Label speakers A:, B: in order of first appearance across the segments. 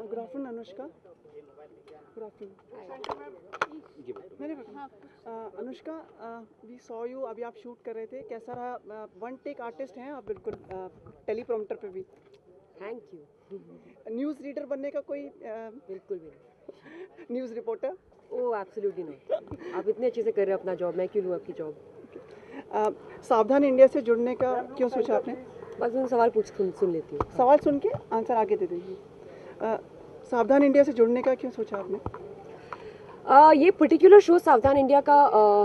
A: Good afternoon Anushka. Good afternoon. Anushka, we saw you, अभी आप shoot कर रहे थे, कैसा रहा? वन टेक आर्टिस्ट हैं आप बिल्कुल, टेलीप्रॉम्प्टर पे भी.
B: Thank you.
A: न्यूज़ रीडर बनने का कोई
B: बिल्कुल भी नहीं.
A: News reporter?
B: ओह एब्सोल्युटली नहीं. आप इतने अच्छे से कर रहे हैं अपना जॉब, मैं क्यों लूँ आपकी जॉब?
A: सावधान इंडिया से जुड़ने का क्यों सोचा आपने?
B: बस उन सवाल सुन लेती हूँ.
A: सवाल सुन के आंसर आगे दे दीजिए. सावधान इंडिया से जुड़ने का क्यों सोचा आपने?
B: ये पर्टिकुलर शो सावधान इंडिया का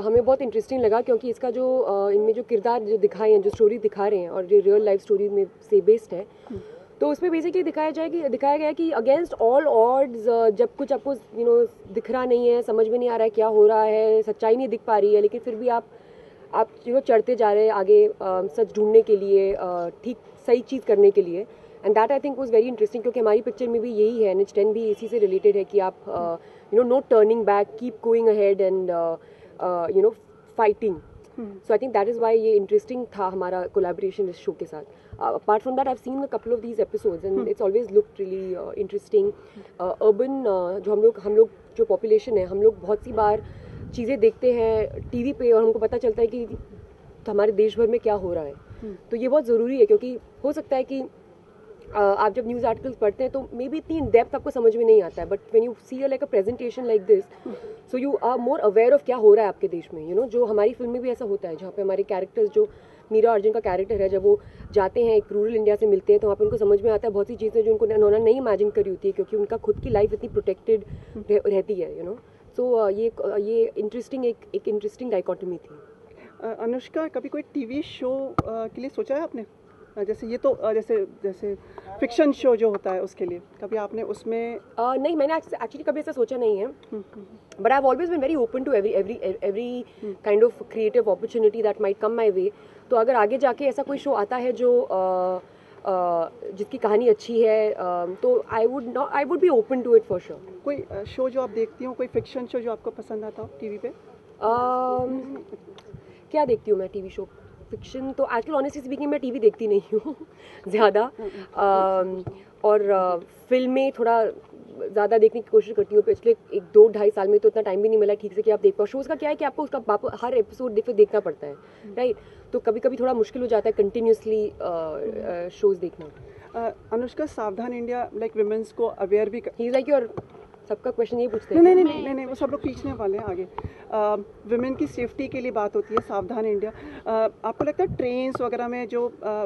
B: हमें बहुत इंटरेस्टिंग लगा, क्योंकि इसका जो इनमें जो किरदार जो दिखाए हैं, जो स्टोरी दिखा रहे हैं, और जो रियल लाइफ स्टोरी में से बेस्ड है, तो उसमें बेसिकली दिखाया गया है कि अगेंस्ट ऑल ऑड्स, जब कुछ आपको दिख रहा नहीं है, समझ में नहीं आ रहा है क्या हो रहा है, सच्चाई नहीं दिख पा रही है, लेकिन फिर भी आप चढ़ते जा रहे हैं आगे सच ढूंढने के लिए, ठीक सही चीज़ करने के लिए. And that I think was very interesting, क्योंकि हमारी पिक्चर में भी यही है, NH10 भी इसी से रिलेटेड है कि आप no turning back, keep going ahead and fighting. So I think that is why ये इंटरेस्टिंग था हमारा कोलैबोरेशन इस शो के साथ. Apart from that, I've seen a couple of these episodes and it's always looked really interesting. Urban जो हम लोग जो population है, हम लोग बहुत सी बार चीज़ें देखते हैं टीवी पे और हमको पता चलता है कि हमारे देश भर में क्या हो रहा है. तो ये बहुत ज़रूरी है, क्योंकि हो सकता है कि आप जब न्यूज़ आर्टिकल्स पढ़ते हैं तो मे बी इतनी इन डेप्थ आपको समझ में नहीं आता है, but when you see like a presentation like this, so you are more aware of क्या हो रहा है आपके देश में. जो हमारी फिल्म में भी ऐसा होता है, जहाँ पे हमारे कैरेक्टर्स, जो मीरा अर्जुन का कैरेक्टर है, जब वो जाते हैं एक रूरल इंडिया से मिलते हैं, तो वहाँ पर उनको समझ में आता है बहुत सी चीज़ें जो उन्होंने नहीं इमेजिन करी होती है, क्योंकि उनका खुद की लाइफ इतनी प्रोटेक्टेड रहती है. सो ये इंटरेस्टिंग एक इंटरेस्टिंग डाइकोटमी थी.
A: अनुष्का, कभी कोई टीवी शो के लिए सोचा है आपने? जैसे ये तो जैसे फिक्शन शो जो होता है, उसके लिए कभी आपने उसमें
B: नहीं, मैंने एक्चुअली कभी ऐसा सोचा नहीं है, but I have always been very open to every kind of creative opportunity that might come my way. तो अगर आगे जाके ऐसा कोई शो आता है जो जिसकी कहानी अच्छी है, तो I would be open to it for sure.
A: कोई शो जो आप देखती हो, कोई फिक्शन शो जो आपको पसंद आता हो टीवी पे?
B: क्या देखती हूँ मैं टीवी शो? फिक्शन तो आजकल ऑनेस्टली स्पीकिंग मैं टीवी देखती नहीं हूँ ज़्यादा, और फिल्में थोड़ा ज़्यादा देखने की कोशिश करती हूँ. पिछले 1-2-2.5 साल में तो इतना टाइम भी नहीं मिला ठीक से कि आप देख पाओ. शोज़ का क्या है कि आपको उसका हर एपिसोड देखना पड़ता है, राइट? तो कभी कभी थोड़ा मुश्किल हो जाता है कंटिन्यूसली शोज़ देखना.
A: अनुष्का, सावधान इंडिया लाइक विमेंस को अवेयर भी
B: ही लाइक योर सबका क्वेश्चन ये पूछते हैं?
A: नहीं, वो सब लोग खींचने वाले हैं आगे. विमेन की सेफ्टी के लिए बात होती है सावधान इंडिया. आपको लगता है ट्रेन्स वगैरह में जो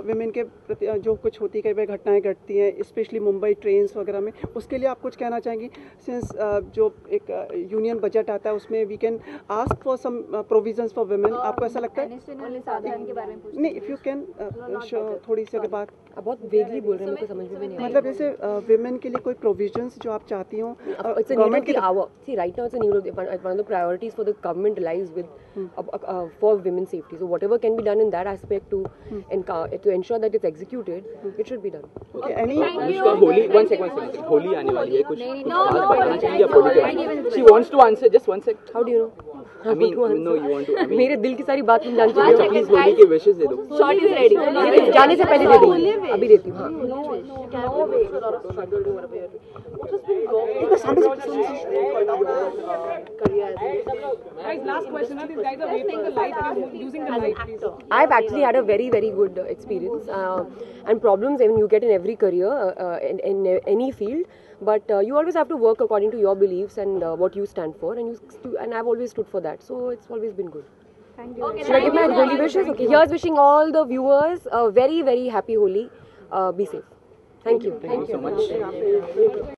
A: विमेन के प्रति जो कुछ होती है, कई बार घटनाएं घटती हैं, स्पेशली मुंबई ट्रेन्स वगैरह में, उसके लिए आप कुछ कहना चाहेंगी? सिंस जो एक यूनियन बजट आता है, उसमें we can ask for some provisions for women. आपको ऐसा लगता है? नहीं, इफ़ यू कैन थोड़ी सी अगर बात.
B: बहुत वेगली बोल रहे हैं, मुझे समझ में नहीं आ रहा.
A: मतलब जैसे विमेन के लिए कोई प्रोविजंस जो आप चाहती हो,
B: it's a need of the hour. See, right now it's a need of one of the priorities for the government lies with for women's safety. So whatever can be done in that aspect to ensure that it's executed, it should be done.
A: Okay, any
C: Holi one second Holi आने वाली है कुछ खास बताना चाहिए आपको क्या? She wants to answer, just one sec.
B: How do you know?
C: I mean, no, you want to. I mean,
B: मेरे दिल की सारी बात तुम जान चुके हो.
C: please होली के wishes दे दो.
D: Shot is ready.
B: जाने से पहले दे दूँगी. अभी देती हूँ. हाँ.
E: Guys, last question. These guys are wasting the light and using the light. Please.
B: I've actually had a very, very good experience and problems even you get in every career in any field. But you always have to work according to your beliefs and what you stand for, and I've always stood for that. So it's always been good.
D: Thank you.
B: Should I give my Holi wishes? Okay, here's wishing all the viewers a very, very happy Holi. Be safe. Thank you.
C: Thank you so much.